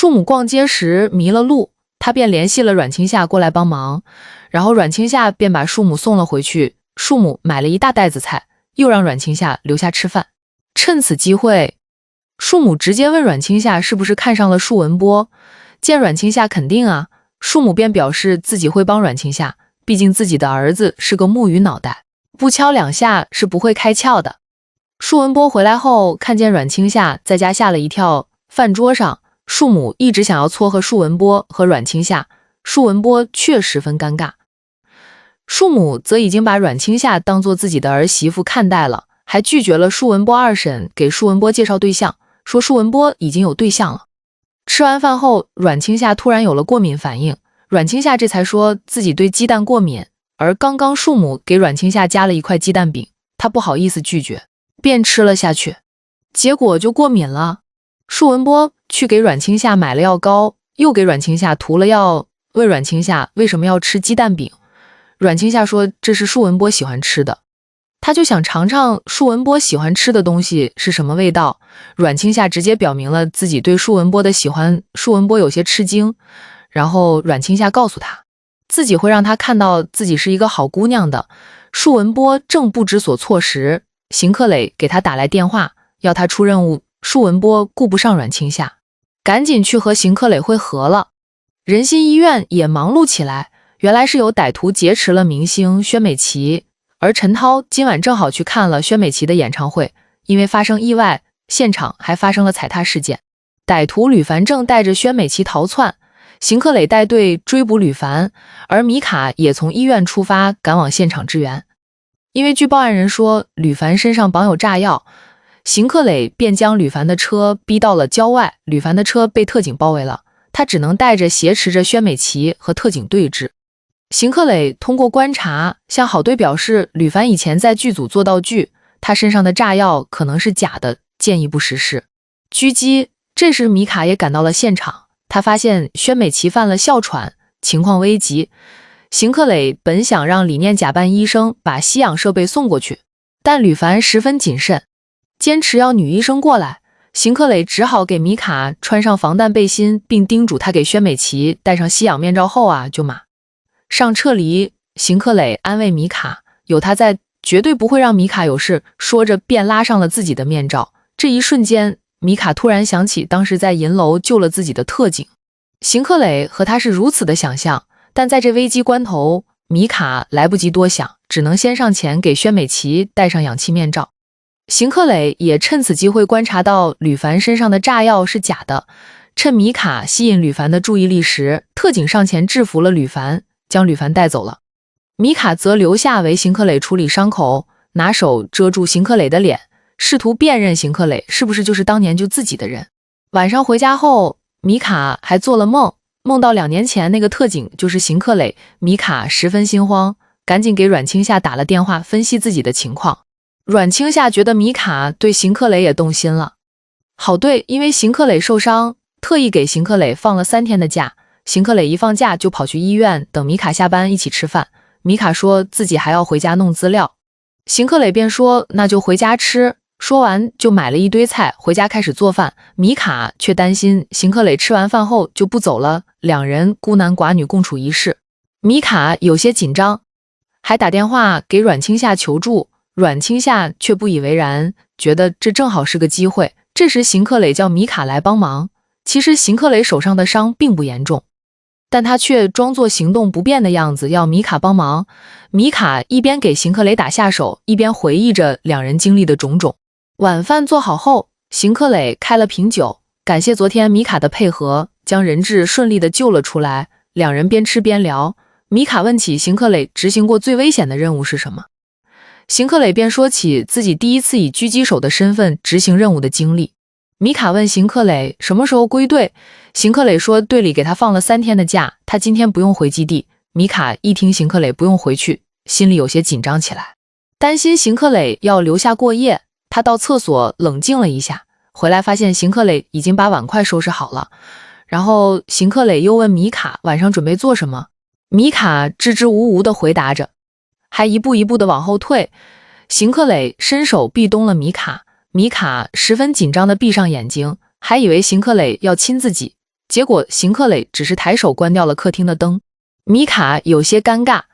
树母逛街时迷了路，他便联系了阮青夏过来帮忙，然后阮青夏便把树母送了回去。树母买了一大袋子菜，又让阮青夏留下吃饭。趁此机会，树母直接问阮青夏是不是看上了树文波。见阮青夏肯定啊，树母便表示自己会帮阮青夏，毕竟自己的儿子是个木鱼脑袋，不敲两下是不会开窍的。树文波回来后，看见阮青夏在家吓了一跳。饭桌上，树母一直想要撮合树文波和阮青夏，树文波却十分尴尬。树母则已经把阮青夏当作自己的儿媳妇看待了，还拒绝了树文波二婶给树文波介绍对象，说树文波已经有对象了。吃完饭后，阮青夏突然有了过敏反应，阮青夏这才说自己对鸡蛋过敏，而刚刚树母给阮青夏加了一块鸡蛋饼，她不好意思拒绝，便吃了下去，结果就过敏了。树文波去给阮青夏买了药膏，又给阮青夏涂了药，问阮青夏为什么要吃鸡蛋饼。阮青夏说这是树文波喜欢吃的，他就想尝尝树文波喜欢吃的东西是什么味道。阮青夏直接表明了自己对树文波的喜欢，树文波有些吃惊，然后阮青夏告诉他，自己会让他看到自己是一个好姑娘的。树文波正不知所措时，邢克磊给他打来电话，要他出任务。树文波顾不上阮青夏，赶紧去和邢克磊会合了。仁心医院也忙碌起来，原来是有歹徒劫持了明星薛美琪，而陈涛今晚正好去看了薛美琪的演唱会，因为发生意外，现场还发生了踩踏事件。歹徒吕凡正带着薛美琪逃窜，邢克磊带队追捕吕凡，而米卡也从医院出发赶往现场支援。因为据报案人说吕凡身上绑有炸药，邢克磊便将吕凡的车逼到了郊外，吕凡的车被特警包围了，他只能带着挟持着薛美琪和特警对峙。邢克磊通过观察向好队表示，吕凡以前在剧组做道具，他身上的炸药可能是假的，建议不实施。狙击，这时米卡也赶到了现场，他发现薛美琪犯了哮喘，情况危急。邢克磊本想让李念假扮医生把吸氧设备送过去，但吕凡十分谨慎，坚持要女医生过来，邢克磊只好给米卡穿上防弹背心，并叮嘱他给薛美琪戴上吸氧面罩后就马上撤离。邢克磊安慰米卡，有他在，绝对不会让米卡有事，说着便拉上了自己的面罩。这一瞬间，米卡突然想起当时在银楼救了自己的特警。邢克磊和他是如此的想象，但在这危机关头，米卡来不及多想，只能先上前给薛美琪戴上氧气面罩。邢克磊也趁此机会观察到吕凡身上的炸药是假的，趁米卡吸引吕凡的注意力时，特警上前制服了吕凡，将吕凡带走了。米卡则留下为邢克磊处理伤口，拿手遮住邢克磊的脸，试图辨认邢克磊是不是就是当年救自己的人。晚上回家后，米卡还做了梦，梦到2年前那个特警就是邢克磊。米卡十分心慌，赶紧给阮青夏打了电话分析自己的情况。阮青夏觉得米卡对邢克磊也动心了。好队因为邢克磊受伤，特意给邢克磊放了3天的假。邢克磊一放假就跑去医院等米卡下班一起吃饭。米卡说自己还要回家弄资料，邢克磊便说那就回家吃。说完就买了一堆菜回家开始做饭。米卡却担心邢克磊吃完饭后就不走了，两人孤男寡女共处一室。米卡有些紧张，还打电话给阮青夏求助。阮青夏却不以为然，觉得这正好是个机会。这时邢克磊叫米卡来帮忙，其实邢克磊手上的伤并不严重，但他却装作行动不便的样子要米卡帮忙。米卡一边给邢克磊打下手，一边回忆着两人经历的种种。晚饭做好后，邢克磊开了瓶酒，感谢昨天米卡的配合，将人质顺利的救了出来。两人边吃边聊，米卡问起邢克磊执行过最危险的任务是什么，邢克磊便说起自己第一次以狙击手的身份执行任务的经历。米卡问邢克磊什么时候归队，邢克磊说队里给他放了3天的假，他今天不用回基地。米卡一听邢克磊不用回去，心里有些紧张起来，担心邢克磊要留下过夜。他到厕所冷静了一下，回来发现邢克磊已经把碗筷收拾好了。然后邢克磊又问米卡晚上准备做什么，米卡支支吾吾地回答着，还一步一步地往后退。邢克磊伸手壁咚了米卡，米卡十分紧张地闭上眼睛，还以为邢克磊要亲自己，结果邢克磊只是抬手关掉了客厅的灯。米卡有些尴尬。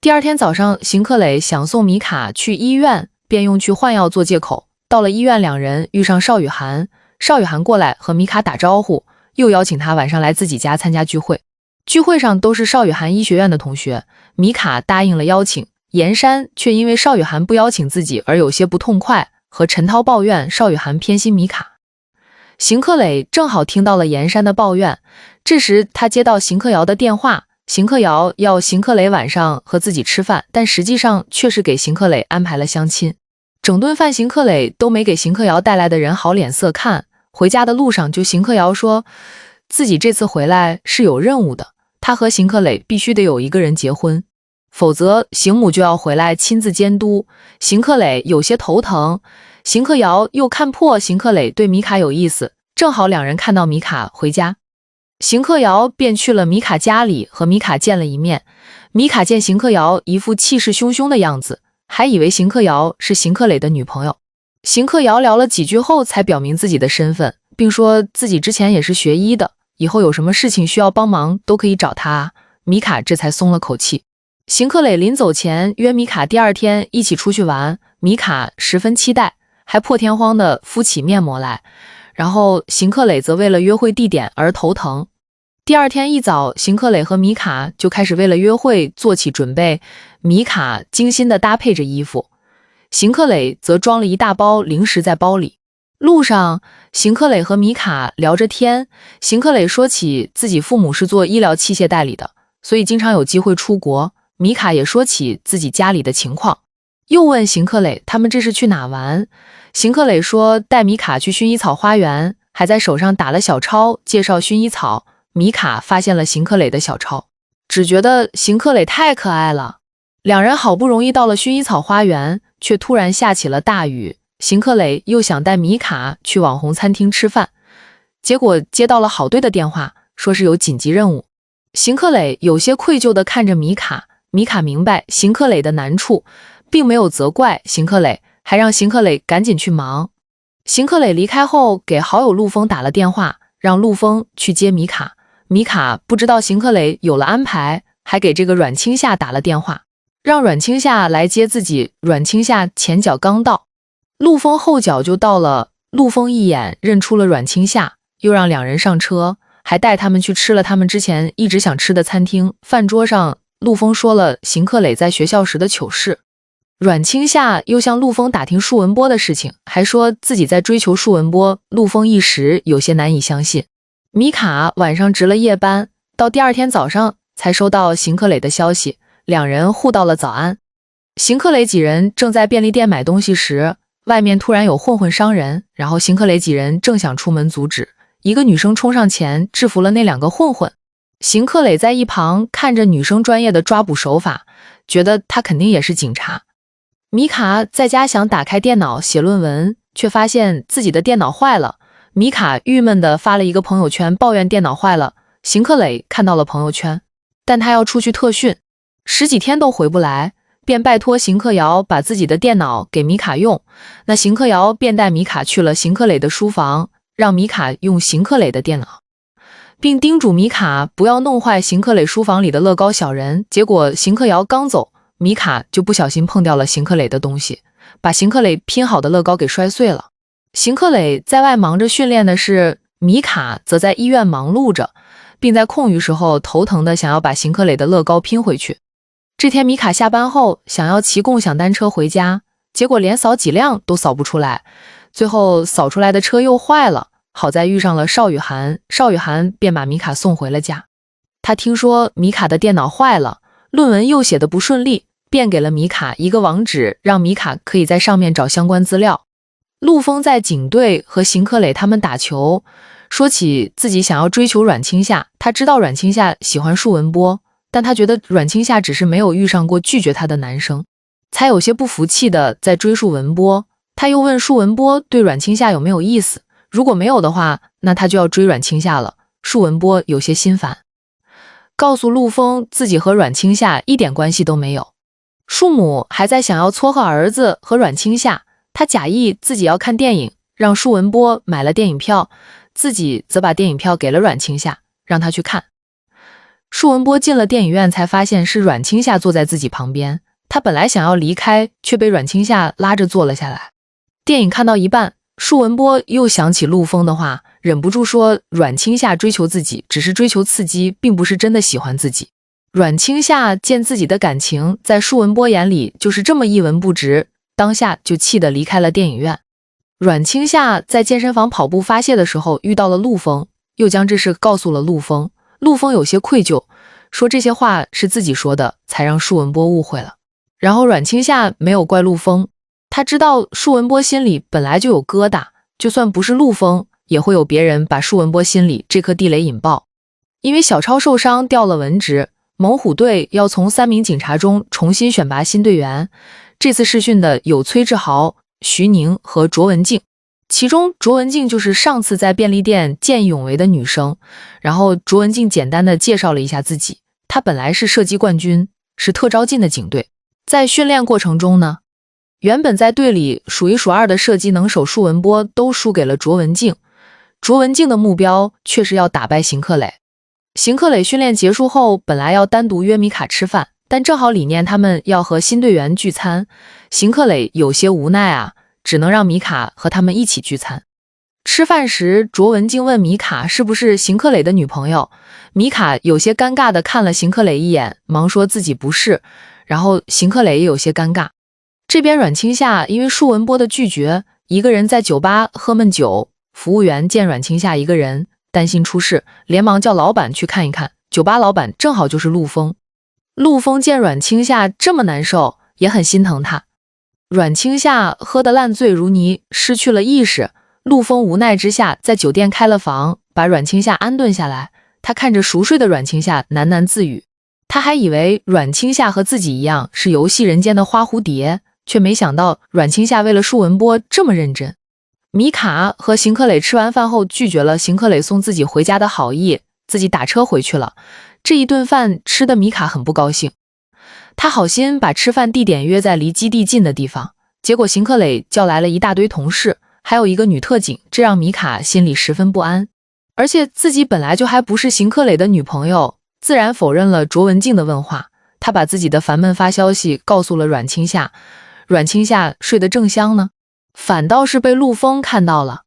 第二天早上，邢克磊想送米卡去医院，便用去换药做借口。到了医院，两人遇上邵雨涵，邵雨涵过来和米卡打招呼，又邀请他晚上来自己家参加聚会。聚会上都是邵雨涵医学院的同学，米卡答应了邀请，严山却因为邵雨涵不邀请自己而有些不痛快，和陈涛抱怨邵雨涵偏心米卡。邢克磊正好听到了严山的抱怨，这时他接到邢克瑶的电话，邢克瑶要邢克磊晚上和自己吃饭，但实际上却是给邢克磊安排了相亲。整顿饭邢克磊都没给邢克瑶带来的人好脸色看，回家的路上就邢克瑶说自己这次回来是有任务的，他和邢克磊必须得有一个人结婚，否则邢母就要回来亲自监督。邢克磊有些头疼，邢克瑶又看破邢克磊对米卡有意思，正好两人看到米卡回家，邢克瑶便去了米卡家里和米卡见了一面。米卡见邢克瑶一副气势汹汹的样子，还以为邢克瑶是邢克磊的女朋友。邢克瑶聊了几句后才表明自己的身份，并说自己之前也是学医的，以后有什么事情需要帮忙都可以找他。米卡这才松了口气。邢克磊临走前约米卡第二天一起出去玩，米卡十分期待，还破天荒地敷起面膜来，然后邢克磊则为了约会地点而头疼。第二天一早，邢克磊和米卡就开始为了约会做起准备，米卡精心地搭配着衣服，邢克磊则装了一大包零食在包里。路上，邢克磊和米卡聊着天，邢克磊说起自己父母是做医疗器械代理的，所以经常有机会出国。米卡也说起自己家里的情况，又问邢克磊他们这是去哪玩。邢克磊说带米卡去薰衣草花园，还在手上打了小抄介绍薰衣草。米卡发现了邢克磊的小抄，只觉得邢克磊太可爱了。两人好不容易到了薰衣草花园，却突然下起了大雨。邢克磊又想带米卡去网红餐厅吃饭，结果接到了郝队的电话，说是有紧急任务。邢克磊有些愧疚地看着米卡，米卡明白邢克磊的难处，并没有责怪邢克磊，还让邢克磊赶紧去忙。邢克磊离开后，给好友陆峰打了电话，让陆峰去接米卡。米卡不知道邢克磊有了安排，还给这个阮青夏打了电话，让阮青夏来接自己。阮青夏前脚刚到，陆峰后脚就到了。陆峰一眼认出了阮青夏，又让两人上车，还带他们去吃了他们之前一直想吃的餐厅。饭桌上，陆峰说了邢克磊在学校时的糗事，阮青夏又向陆峰打听舒文波的事情，还说自己在追求舒文波。陆峰一时有些难以相信。米卡晚上值了夜班，到第二天早上才收到邢克磊的消息，两人互道了早安。邢克磊几人正在便利店买东西时，外面突然有混混伤人，然后邢克磊几人正想出门阻止，一个女生冲上前制服了那两个混混。邢克磊在一旁看着女生专业的抓捕手法，觉得她肯定也是警察。米卡在家想打开电脑写论文，却发现自己的电脑坏了。米卡郁闷地发了一个朋友圈抱怨电脑坏了，邢克磊看到了朋友圈，但他要出去特训，10几天都回不来，便拜托邢克瑶把自己的电脑给米卡用。那邢克瑶便带米卡去了邢克磊的书房，让米卡用邢克磊的电脑，并叮嘱米卡不要弄坏邢克磊书房里的乐高小人。结果邢克瑶刚走，米卡就不小心碰掉了邢克磊的东西，把邢克磊拼好的乐高给摔碎了。邢克磊在外忙着训练的是，米卡则在医院忙碌着，并在空余时候头疼的想要把邢克磊的乐高拼回去。这天米卡下班后想要骑共享单车回家，结果连扫几辆都扫不出来，最后扫出来的车又坏了，好在遇上了邵雨涵，邵雨涵便把米卡送回了家。他听说米卡的电脑坏了，论文又写得不顺利，便给了米卡一个网址，让米卡可以在上面找相关资料。陆峰在警队和邢克磊他们打球，说起自己想要追求阮青夏，他知道阮青夏喜欢舒文波，但他觉得阮青夏只是没有遇上过拒绝他的男生，才有些不服气的在追舒文波。他又问舒文波对阮青夏有没有意思，如果没有的话，那他就要追阮青夏了。舒文波有些心烦，告诉陆峰自己和阮青夏一点关系都没有。舒母还在想要撮合儿子和阮青夏，他假意自己要看电影，让舒文波买了电影票，自己则把电影票给了阮青夏，让他去看。舒文波进了电影院才发现是阮青夏坐在自己旁边，他本来想要离开，却被阮青夏拉着坐了下来。电影看到一半，舒文波又想起陆枫的话，忍不住说阮青夏追求自己只是追求刺激，并不是真的喜欢自己。阮青夏见自己的感情在舒文波眼里就是这么一文不值，当下就气得离开了电影院。阮青夏在健身房跑步发泄的时候遇到了陆枫，又将这事告诉了陆枫。陆枫有些愧疚，说这些话是自己说的，才让舒文波误会了。然后阮青夏没有怪陆枫，他知道舒文波心里本来就有疙瘩，就算不是陆枫，也会有别人把舒文波心里这颗地雷引爆。因为小超受伤掉了文职，猛虎队要从3名警察中重新选拔新队员，这次试训的有崔志豪、徐宁和卓文静。其中卓文静就是上次在便利店见义勇为的女生，然后卓文静简单的介绍了一下自己，她本来是射击冠军，是特招进的警队。在训练过程中呢，原本在队里数一数二的射击能手舒文波都输给了卓文静，卓文静的目标却是要打败邢克磊。邢克磊训练结束后本来要单独约米卡吃饭，但正好李念他们要和新队员聚餐，邢克磊有些无奈啊，只能让米卡和他们一起聚餐。吃饭时，卓文静问米卡是不是邢克磊的女朋友，米卡有些尴尬地看了邢克磊一眼，忙说自己不是，然后邢克磊也有些尴尬。这边阮青夏因为舒文波的拒绝，一个人在酒吧喝闷酒，服务员见阮青夏一个人，担心出事，连忙叫老板去看一看，酒吧老板正好就是陆枫。陆枫见阮青夏这么难受，也很心疼她。阮青夏喝得烂醉如泥，失去了意识，陆枫无奈之下在酒店开了房，把阮青夏安顿下来。他看着熟睡的阮青夏喃喃自语，他还以为阮青夏和自己一样是游戏人间的花蝴蝶，却没想到阮青夏为了舒文波这么认真。米卡和邢克磊吃完饭后拒绝了邢克磊送自己回家的好意，自己打车回去了。这一顿饭吃的米卡很不高兴，他好心把吃饭地点约在离基地近的地方，结果邢克磊叫来了一大堆同事，还有一个女特警，这让米卡心里十分不安。而且自己本来就还不是邢克磊的女朋友，自然否认了卓文静的问话。他把自己的烦闷发消息告诉了阮青夏，阮青夏睡得正香呢，反倒是被陆枫看到了。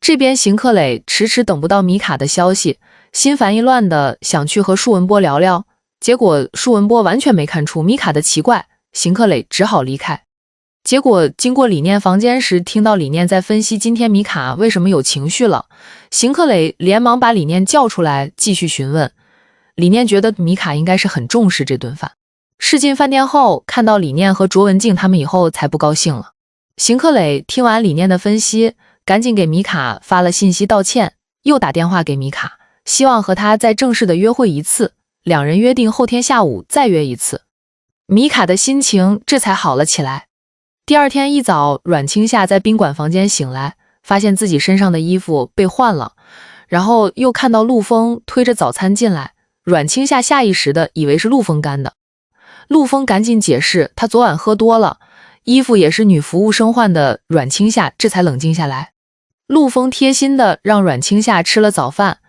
这边邢克磊迟迟等不到米卡的消息，心烦意乱的想去和舒文波聊聊，结果舒文波完全没看出米卡的奇怪，邢克磊只好离开。结果经过李念房间时，听到李念在分析今天米卡为什么有情绪了，邢克磊连忙把李念叫出来继续询问。李念觉得米卡应该是很重视这顿饭。试进饭店后，看到李念和卓文静他们以后才不高兴了。邢克磊听完李念的分析，赶紧给米卡发了信息道歉，又打电话给米卡，希望和他再正式的约会一次，两人约定后天下午再约一次。米卡的心情这才好了起来。第二天一早，阮青夏在宾馆房间醒来，发现自己身上的衣服被换了，然后又看到陆枫推着早餐进来，阮青夏下意识的以为是陆枫干的。陆枫赶紧解释，他昨晚喝多了，衣服也是女服务生换的，阮青夏这才冷静下来。陆枫贴心的让阮青夏吃了早饭，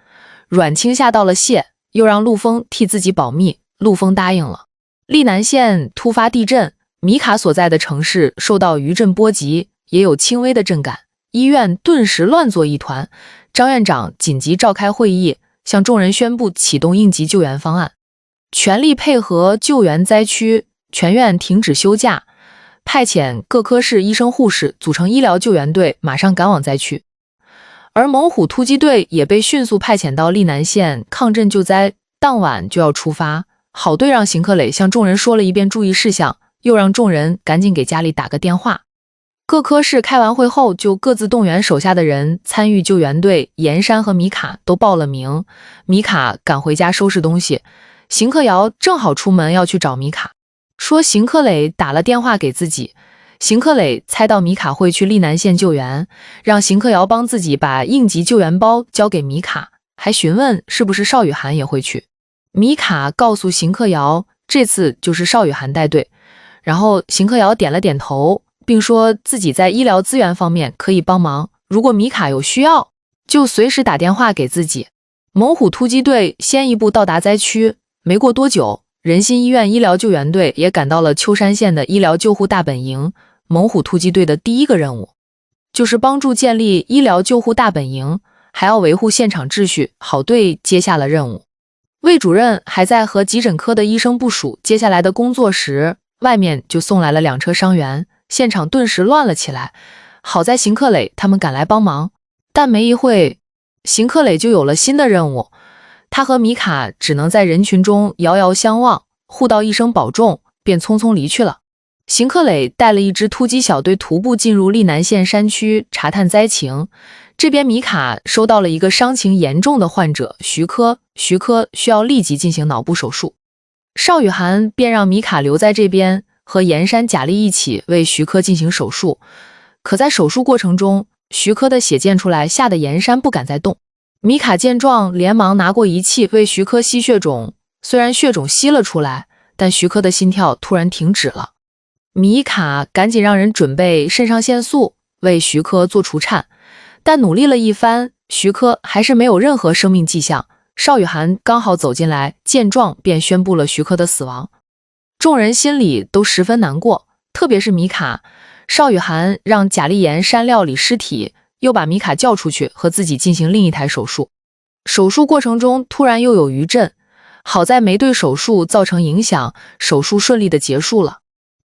阮青夏道了谢，又让陆枫替自己保密，陆枫答应了。溧南县突发地震，米卡所在的城市受到余震波及，也有轻微的震感，医院顿时乱作一团。张院长紧急召开会议，向众人宣布启动应急救援方案，全力配合救援灾区，全院停止休假，派遣各科室医生护士组成医疗救援队，马上赶往灾区。而猛虎突击队也被迅速派遣到溧南县抗震救灾，当晚就要出发。好队让邢克磊向众人说了一遍注意事项，又让众人赶紧给家里打个电话。各科室开完会后，就各自动员手下的人参与救援队。严山和米卡都报了名，米卡赶回家收拾东西，邢克尧正好出门要去找米卡，说邢克磊打了电话给自己。邢克磊猜到米卡会去溧南县救援，让邢克尧帮自己把应急救援包交给米卡，还询问是不是邵雨涵也会去。米卡告诉邢克尧，这次就是邵雨涵带队，然后邢克尧点了点头，并说自己在医疗资源方面可以帮忙，如果米卡有需要，就随时打电话给自己。猛虎突击队先一步到达灾区，没过多久，仁心医院医疗救援队也赶到了秋山县的医疗救护大本营。猛虎突击队的第一个任务就是帮助建立医疗救护大本营，还要维护现场秩序，好队接下了任务。魏主任还在和急诊科的医生部署接下来的工作时，外面就送来了2车伤员，现场顿时乱了起来。好在邢克磊他们赶来帮忙，但没一会，邢克磊就有了新的任务。他和米卡只能在人群中遥遥相望，互道一声保重，便匆匆离去了。邢克磊带了一支突击小队徒步进入溧南县山区查探灾情。这边米卡收到了一个伤情严重的患者徐科需要立即进行脑部手术。邵雨涵便让米卡留在这边，和严山、贾丽一起为徐科进行手术。可在手术过程中，徐科的血溅出来，吓得严山不敢再动。米卡见状，连忙拿过仪器为徐科吸血种，虽然血种吸了出来，但徐科的心跳突然停止了。米卡赶紧让人准备肾上腺素为徐科做除颤，但努力了一番，徐科还是没有任何生命迹象。邵雨涵刚好走进来，见状便宣布了徐科的死亡。众人心里都十分难过，特别是米卡。邵雨涵让贾丽妍山料理尸体，又把米卡叫出去和自己进行另一台手术。手术过程中突然又有余震，好在没对手术造成影响，手术顺利的结束了。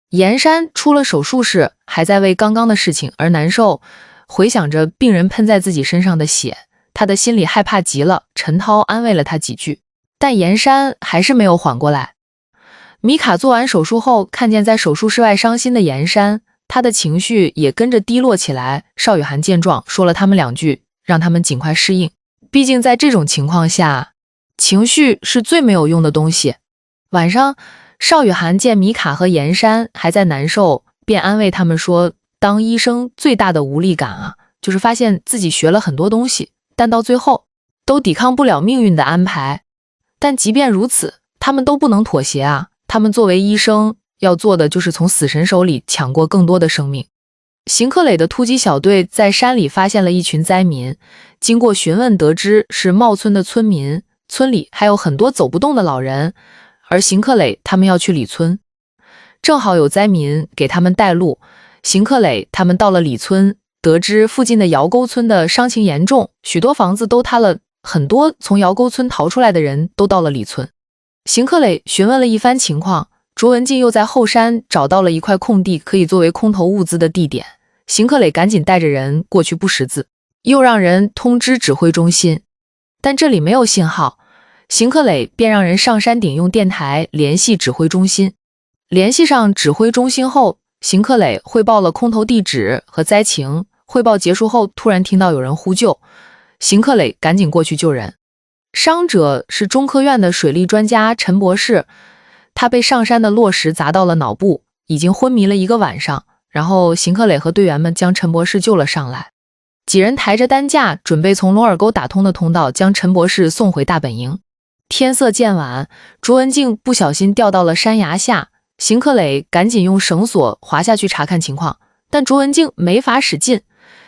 严山出了手术室，还在为刚刚的事情而难受，回想着病人喷在自己身上的血，他的心里害怕极了。陈涛安慰了他几句，但严山还是没有缓过来。米卡做完手术后，看见在手术室外伤心的严山，他的情绪也跟着低落起来。邵雨涵见状说了他们2句，让他们尽快适应，毕竟在这种情况下，情绪是最没有用的东西。晚上，邵雨涵见米卡和严山还在难受，便安慰他们说，当医生最大的无力感啊，就是发现自己学了很多东西，但到最后都抵抗不了命运的安排。但即便如此，他们都不能妥协啊，他们作为医生要做的就是从死神手里抢过更多的生命。邢克磊的突击小队在山里发现了一群灾民，经过询问得知是茂村的村民，村里还有很多走不动的老人，而邢克磊他们要去李村，正好有灾民给他们带路。邢克磊他们到了李村，得知附近的窑沟村的伤情严重，许多房子都塌了，很多从窑沟村逃出来的人都到了李村。邢克磊询问了一番情况，卓文静又在后山找到了一块空地，可以作为空投物资的地点。邢克磊赶紧带着人过去布识字，又让人通知指挥中心，但这里没有信号。邢克磊便让人上山顶用电台联系指挥中心。联系上指挥中心后，邢克磊汇报了空投地址和灾情。汇报结束后，突然听到有人呼救，邢克磊赶紧过去救人。伤者是中科院的水利专家陈博士，他被上山的落石砸到了脑部，已经昏迷了1个晚上。然后邢克磊和队员们将陈博士救了上来，几人抬着担架，准备从龙耳沟打通的通道将陈博士送回大本营。天色渐晚，卓文静不小心掉到了山崖下，邢克磊赶紧用绳索滑下去查看情况，但卓文静没法使劲，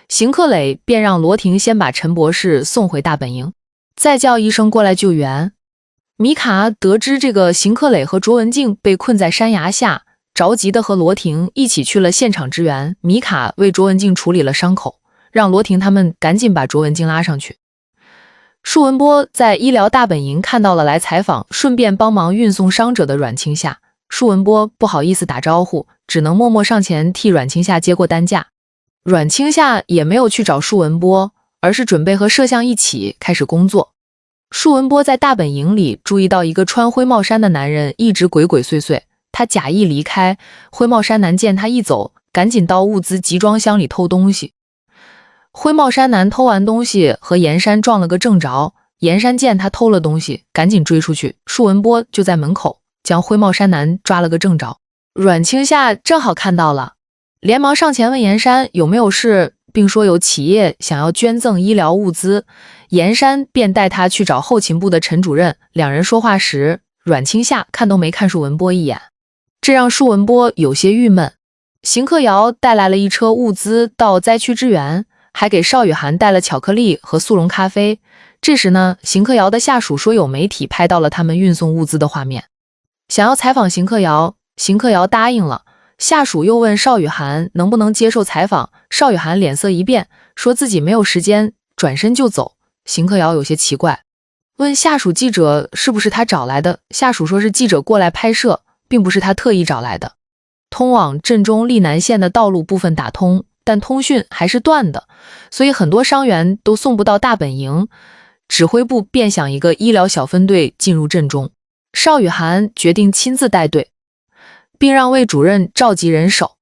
邢克磊便让罗婷先把陈博士送回大本营，再叫医生过来救援。米卡得知这个邢克磊和卓文静被困在山崖下，着急的和罗婷一起去了现场支援。米卡为卓文静处理了伤口，让罗婷他们赶紧把卓文静拉上去。舒文波在医疗大本营看到了来采访顺便帮忙运送伤者的阮清夏，舒文波不好意思打招呼，只能默默上前替阮清夏接过担架。阮清夏也没有去找舒文波，而是准备和摄像一起开始工作。舒文波在大本营里注意到一个穿灰帽衫的男人一直鬼鬼祟祟，他假意离开，灰帽衫男见他一走，赶紧到物资集装箱里偷东西。灰帽衫男偷完东西和严山撞了个正着，严山见他偷了东西，赶紧追出去，舒文波就在门口将灰帽衫男抓了个正着。阮清夏正好看到了，连忙上前问严山有没有事，并说有企业想要捐赠医疗物资。严山便带他去找后勤部的陈主任，两人说话时，阮清夏看都没看舒文波一眼，这让舒文波有些郁闷。邢克尧带来了一车物资到灾区支援，还给邵雨涵带了巧克力和速溶咖啡。这时呢，邢克瑶的下属说有媒体拍到了他们运送物资的画面，想要采访邢克瑶，邢克瑶答应了。下属又问邵雨涵能不能接受采访，邵雨涵脸色一变，说自己没有时间，转身就走。邢克瑶有些奇怪，问下属记者是不是他找来的，下属说是记者过来拍摄，并不是他特意找来的。通往镇中溧南县的道路部分打通，但通讯还是断的，所以很多伤员都送不到大本营，指挥部便想一个医疗小分队进入镇中。邵雨涵决定亲自带队，并让魏主任召集人手。